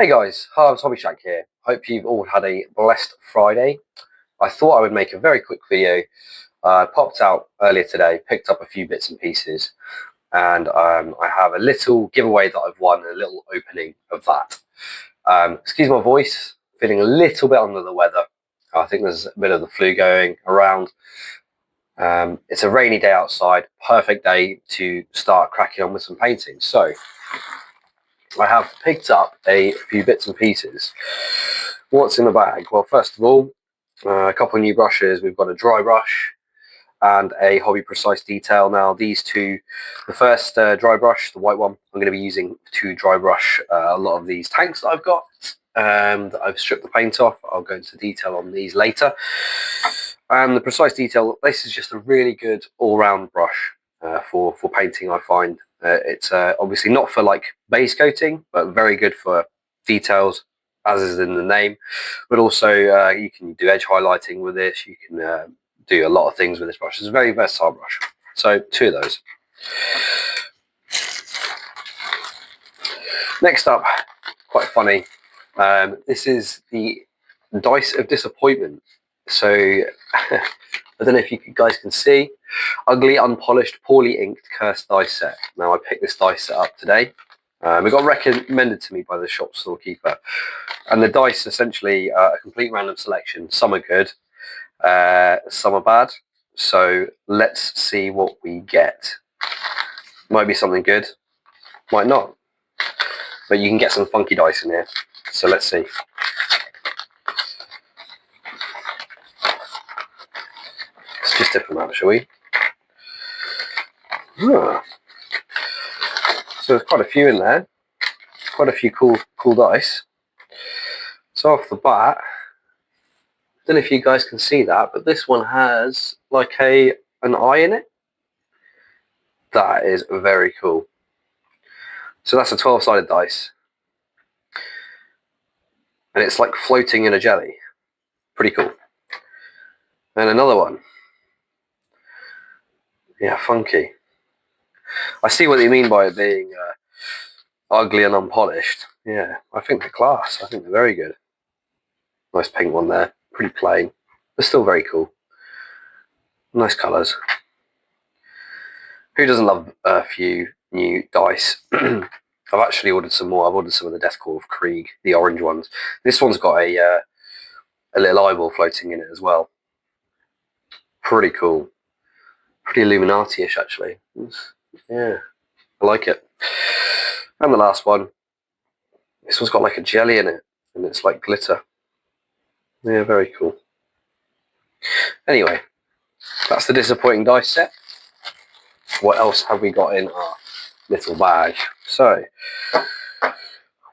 Hey guys, Harv's Hobby Shack here. Hope you've all had a blessed Friday. I thought I would make a very quick video. I popped out earlier today, picked up a few bits and pieces, and I have a little giveaway that I've won, a little opening of that. Excuse my voice, feeling a little bit under the weather. I think there's a bit of the flu going around. It's a rainy day outside, perfect day to start cracking on with some painting. So I have picked up a few bits and pieces. What's in the bag? Well, first of all, a couple of new brushes. We've got a dry brush and a Hobby Precise detail. Now these two, the first dry brush, the white one, I'm going to be using to dry brush a lot of these tanks that I've got. That I've stripped the paint off. I'll go into detail on these later. And the Precise detail, this is just a really good all-round brush for painting, I find. It's obviously not for like base coating, but very good for details, as is in the name. But also you can do edge highlighting with this. You can do a lot of things with this brush. It's a very versatile brush. So two of those. Next up, quite funny. This is the Dice of Disappointment. So I don't know if you guys can see. Ugly, unpolished, poorly inked cursed dice set. Now I picked this dice set up today. It got recommended to me by the shop storekeeper. And the dice essentially are a complete random selection. Some are good, some are bad. So let's see what we get. Might be something good, might not. But you can get some funky dice in here. So let's see. Let's just dip them out, shall we? So there's quite a few in there. Quite a few cool dice. So off the bat, I don't know if you guys can see that, but this one has like an eye in it. That is very cool. So that's a 12-sided dice. And it's like floating in a jelly. Pretty cool. And another one. Yeah, funky. I see what you mean by it being ugly and unpolished. Yeah, I think they're class. I think they're very good. Nice pink one there. Pretty plain, but still very cool. Nice colours. Who doesn't love a few new dice? I've actually ordered some more. I've ordered some of the Deathcore of Kreig, the orange ones. This one's got a little eyeball floating in it as well. Pretty cool. Pretty Illuminati-ish, actually. Yeah, I like it. And the last one. This one's got like a jelly in it, and it's like glitter. Yeah, very cool. Anyway, that's the disappointing dice set. What else have we got in our little bag? So,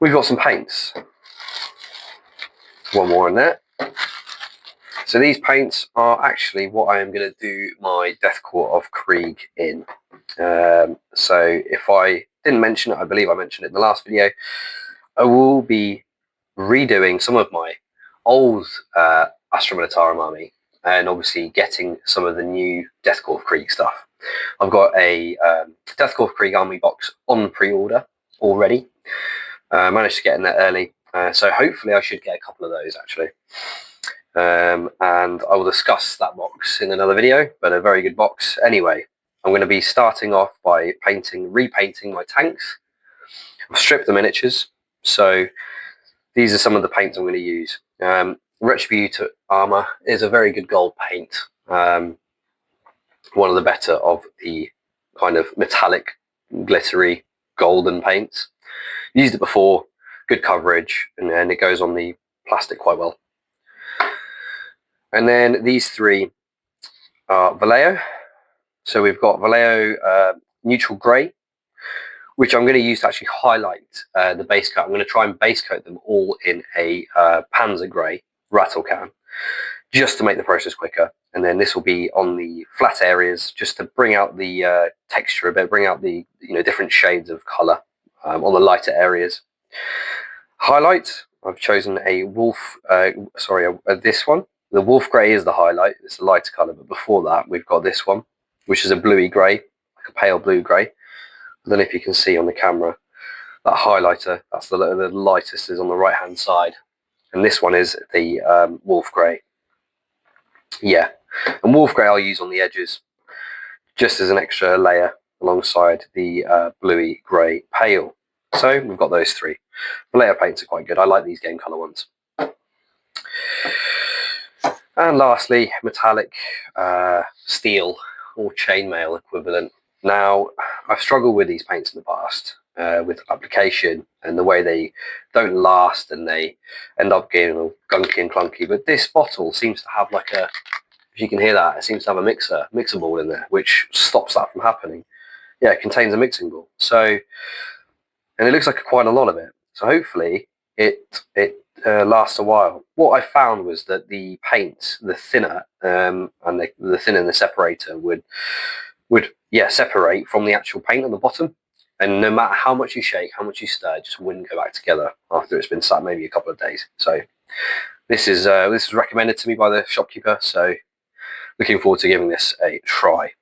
we've got some paints. One more in there. So these paints are actually what I am going to do my Deathcore of Kreig in. So if I didn't mention it, I believe I mentioned it in the last video, I will be redoing some of my old Astra Militarum army and obviously getting some of the new Deathcore of Kreig stuff. I've got a Deathcore of Kreig army box on pre-order already. Managed to get in there early, so hopefully I should get a couple of those actually. And I will discuss that box in another video, but a very good box. Anyway, I'm going to be starting off by repainting my tanks. I've stripped the miniatures, so these are some of the paints I'm going to use. Retributor Armor is a very good gold paint. One of the better of the kind of metallic, glittery, golden paints. Used it before, good coverage, and it goes on the plastic quite well. And then these three are Vallejo. So we've got Vallejo Neutral Grey, which I'm going to use to actually highlight the base coat. I'm going to try and base coat them all in a Panzer Grey rattle can, just to make the process quicker. And then this will be on the flat areas, just to bring out the texture a bit, bring out the different shades of colour on the lighter areas. Highlight, I've chosen a wolf, this one. The wolf grey is the highlight, it's a lighter colour, but before that we've got this one, which is a bluey grey, like a pale blue grey. I don't know if you can see on the camera that highlighter, that's the lightest, is on the right hand side, and this one is the wolf grey. Yeah, and wolf grey I'll use on the edges just as an extra layer alongside the bluey grey pale. So we've got those three. The layer paints are quite good. I like these game colour ones. And lastly, metallic steel or chainmail equivalent. Now, I've struggled with these paints in the past with application and the way they don't last and they end up getting all gunky and clunky. But this bottle seems to have like a, if you can hear that, it seems to have a mixer ball in there, which stops that from happening. Yeah, it contains a mixing ball. So, and it looks like quite a lot of it. So hopefully it lasts a while. What I found was that the paint, the thinner, and the thinner and the separator would separate from the actual paint on the bottom. And no matter how much you shake, how much you stir, it just wouldn't go back together after it's been sat maybe a couple of days. So this is recommended to me by the shopkeeper. So looking forward to giving this a try.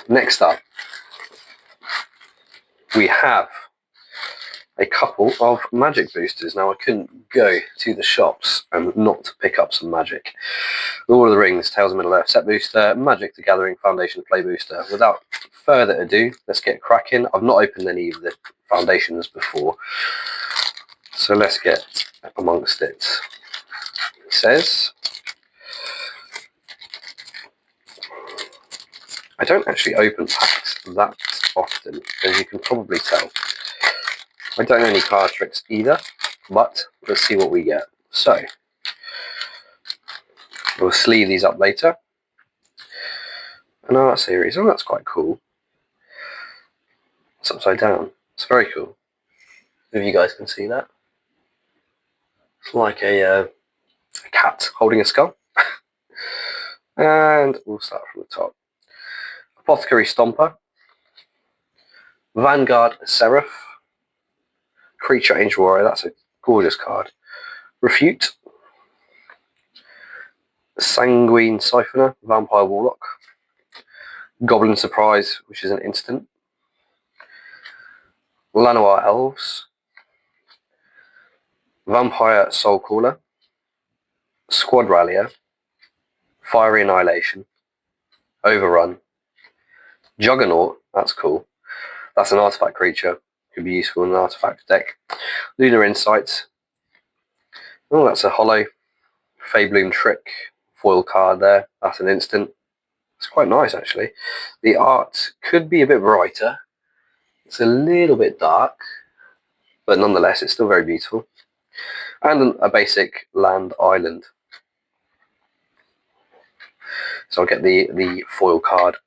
Next up, we have a couple of magic boosters. Now, I couldn't go to the shops and not pick up some magic. Lord of the Rings, Tales of Middle-earth set booster, Magic the Gathering Foundation play booster. Without further ado, let's get cracking. I've not opened any of the foundations before, so let's get amongst it. It says, I don't actually open packs that often, as you can probably tell. I don't know any card tricks either, but let's see what we get. So, we'll sleeve these up later. An art series, oh, that's quite cool. It's upside down. It's very cool. If you guys can see that. It's like a cat holding a skull. And we'll start from the top. Apothecary Stomper. Vanguard Seraph. Creature Angel Warrior, that's a gorgeous card. Refute. Sanguine Siphoner, Vampire Warlock. Goblin Surprise, which is an instant. Lanoir Elves. Vampire Soulcaller. Squad Rallier. Fiery Annihilation. Overrun. Juggernaut, that's cool. That's an artifact creature. Could be useful in an artifact deck. Lunar Insights. Oh, that's a hollow. Faebloom Trick. Foil card there. That's an instant. It's quite nice, actually. The art could be a bit brighter. It's a little bit dark, but nonetheless, it's still very beautiful. And a basic land island. So I'll get the foil card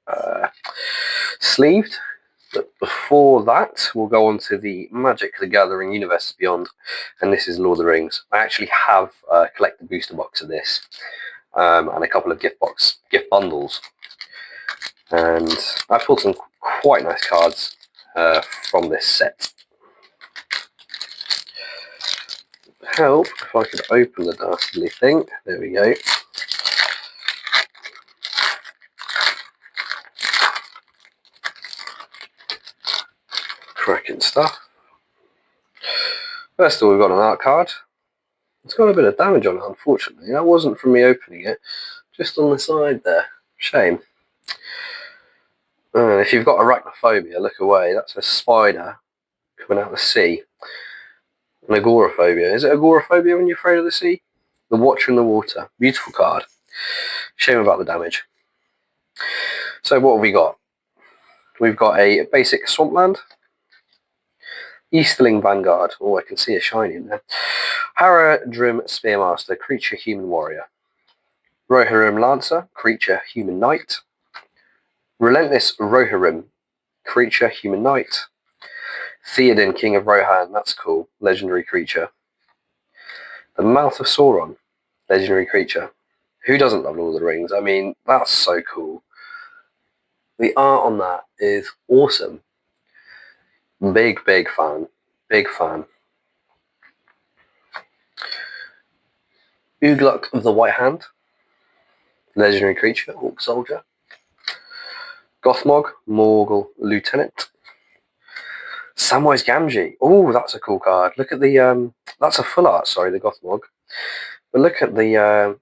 sleeved. But before that, we'll go on to the Magic the Gathering Universes Beyond, and this is Lord of the Rings. I actually have a collected booster box of this, and a couple of gift bundles. And I've pulled some quite nice cards from this set. Help if I could open the dastardly thing. There we go. Cracking stuff. First of all, we've got an art card. It's got a bit of damage on it, unfortunately. That wasn't from me opening it, just on the side there. Shame. If you've got arachnophobia, look away. That's a spider coming out of the sea. And agoraphobia. Is it agoraphobia when you're afraid of the sea? The Watcher in the Water. Beautiful card. Shame about the damage. So what have we got? We've got a basic Swampland. Easterling Vanguard. Oh, I can see a shiny in there. Haradrim Spearmaster. Creature Human Warrior. Rohirrim Lancer. Creature Human Knight. Relentless Rohirrim. Creature Human Knight. Theoden, King of Rohan, that's cool. Legendary creature. The Mouth of Sauron. Legendary creature. Who doesn't love Lord of the Rings? I mean, that's so cool. The art on that is awesome. Big fan. Big fan. Ugluk of the White Hand. Legendary creature. Orc Soldier. Gothmog. Morgul Lieutenant. Samwise Gamgee. Oh, that's a cool card. Look at the that's a full art. Sorry, the Gothmog. But look at the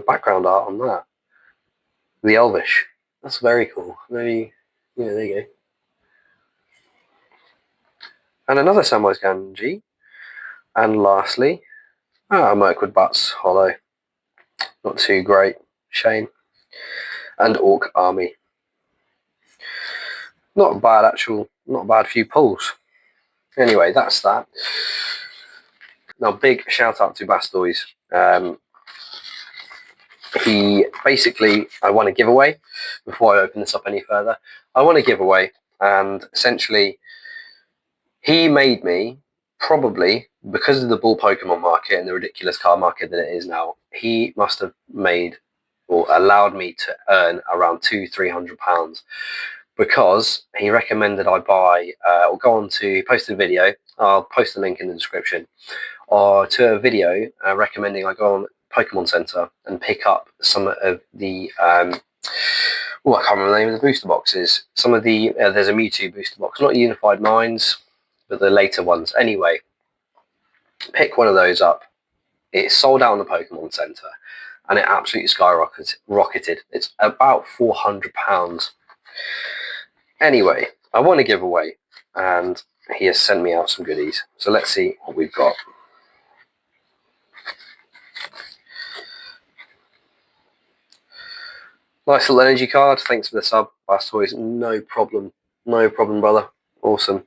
background art on that. The Elvish. That's very cool. Maybe, yeah, there you go. And another Samwise Gamgee. And lastly, Mirkwood Butts Hollow. Not too great. Shame. And Orc Army. Not a bad few pulls. Anyway, that's that. Now, big shout out to Baztoise. He basically, I won a giveaway. Before I open this up any further, I won a giveaway, and essentially, he made me, probably because of the bull Pokemon market and the ridiculous card market that it is now, he must have made or allowed me to earn around £200-300, because he recommended I buy or go on to post a video. I'll post the link in the description, or to a video recommending I go on Pokemon Center and pick up some of the I can't remember the name of the booster boxes. Some of the there's a Mewtwo booster box, not Unified Minds, but the later ones. Anyway, pick one of those up. It sold out on the Pokemon Center, and it absolutely skyrocketed. It's about £400. Anyway, I won a giveaway, and he has sent me out some goodies. So let's see what we've got. Nice little energy card. Thanks for the sub, Baztoise. No problem. No problem, brother. Awesome.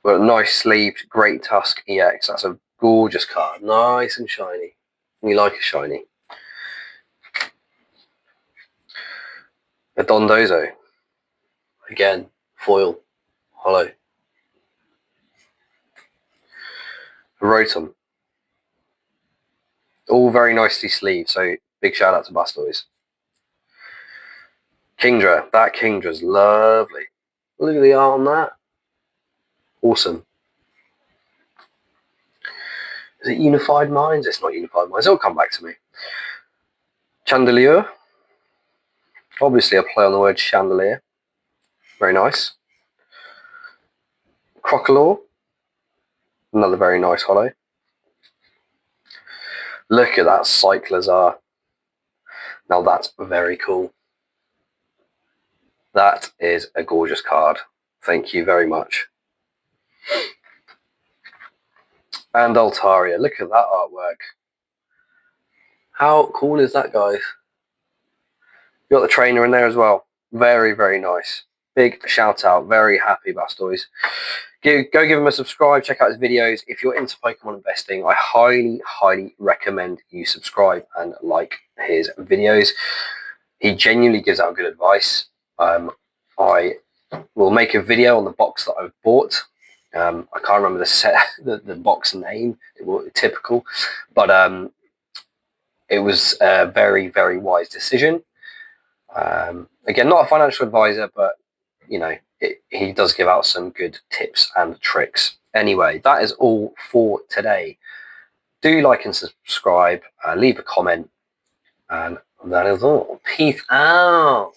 Got a nice sleeved Great Tusk EX. That's a gorgeous card. Nice and shiny. You like a shiny. A Dondozo. Again, foil. Hollow. A Rotom. All very nicely sleeved, so big shout out to Baztoise. Kingdra. That Kingdra's lovely. Look at the art on that. Awesome. Is it Unified Minds? It's not Unified Minds. It'll come back to me. Chandelier. Obviously a play on the word chandelier. Very nice. Crocodile. Another very nice hollow. Look at that Cyclizar. Now that's very cool. That is a gorgeous card. Thank you very much. And Altaria. Look at that artwork. How cool is that, guys? You got the trainer in there as well. Very, very nice. Big shout out. Very happy, Baztoise. Go give him a subscribe. Check out his videos. If you're into Pokemon investing, I highly, highly recommend you subscribe and like his videos. He genuinely gives out good advice. I will make a video on the box that I've bought. I can't remember the box name. Typical, but it was a very, very wise decision. Again, not a financial advisor, but you know, he does give out some good tips and tricks. Anyway, that is all for today. Do like and subscribe, leave a comment, and that is all. Peace out.